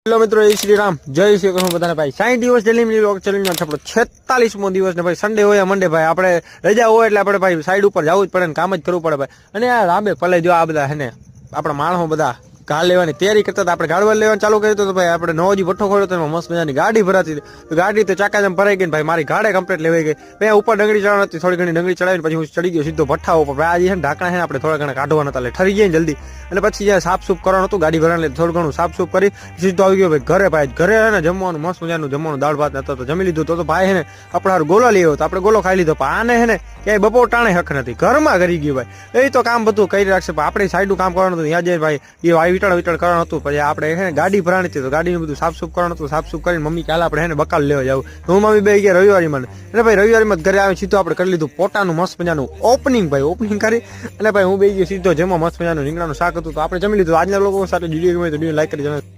Hello મિત્રો, જય શ્રી રામ, જય શ્રી કૃષ્ણ બધાને ભાઈ. 60 દિવસ ડેલી વ્લોગ ચેલેન્જ આપણો 46મો દિવસ ને ભાઈ સન્ડે હોય મંડે ભાઈ આપણે રજા હોય એટલે આપણે ભાઈ સાઈડ ઉપર જવું જ પડે ને કામ જ કરવું પડે ભાઈ. અને આ રાબે પલે જો આ બધા હે ને આપણા માણસો બધા ઘા લેવાની તૈયારી કરતા હતા. આપણે ગાડવા લેવાનું ચાલુ કર્યું તો ભાઈ આપણે નવો વઠ્ઠો ખોલ્યો તો મસ્ત મજાની ગાડી ભરાતી હતી. ગાડી તો ચાકા જેમ ભરાઈ ગઈ ભાઈ. મારી ગાડે કમ્પ્લીટ લેવાઈ ગઈ ભાઈ. ઉપર ડંગળી ચડાવવાની હતી, થોડી ઘણી ડંગળી ચડાવીને પછી હું ચડી ગયો સીધો ભઠ્ઠા ઉપર. ભાઈ આજે છે ને ઢાંકણા છે ને આપણે થોડા ઘણા કાઢવાના હતા એટલે ઠરી ગયા જલ્દી. અને પછી જ્યાં સાફ સૂફ કરવાનું હતું ગાડી ભરાને થોડું ઘણું સાફ સૂફ કરી સીધો આવી ગયો ભાઈ ઘરે. ભાઈ ઘરે હે ને જમવાનું મસ્ત મજાનું જમવાનું દાળ ભાત હતો તો જમી લીધું. તો ભાઈ હે ને આપણે હારું ગોલો લઈ આવ્યો તો આપણે ગોલો ખાઈ લીધો. પણ આને હે ને ક્યાંય બપોર ટાણે હક નથી, ઘરમાં કરી ગયું ભાઈ. એ તો કામ બધું કરી રાખશે પણ આપણે સાઈડનું કામ કરવાનું હતું. ત્યાં જઈને ભાઈ એ વિટળ કરવાનું હતું. પછી આપણે હે ને ગાડી ભરાણી હતી તો ગાડીનું બધું સાફ સૂફ કરવાનું હતું. સાફ સૂફ કરીને મમ્મી કાલે આપણે હે ને બકાલ લેવા જાવ. હું મમ્મી બે ગયા રવિવારીમાં અને ભાઈ રવિવારીમાં ઘરે આવે સીધો આપણે કરી લીધું પોતાનું મસ્ત મજાનું ઓપનિંગ ભાઈ. ઓપનિંગ કરી અને ભાઈ હું બે ગયો સીધો જેમાં મસ્ત મજાનું રીંગણાનું શાક હતું તો આપણે જમી લીધું. આજના લોકો સાથે વિડીયો ગમે તો વિડીયો લાઈક કરી જણાવો.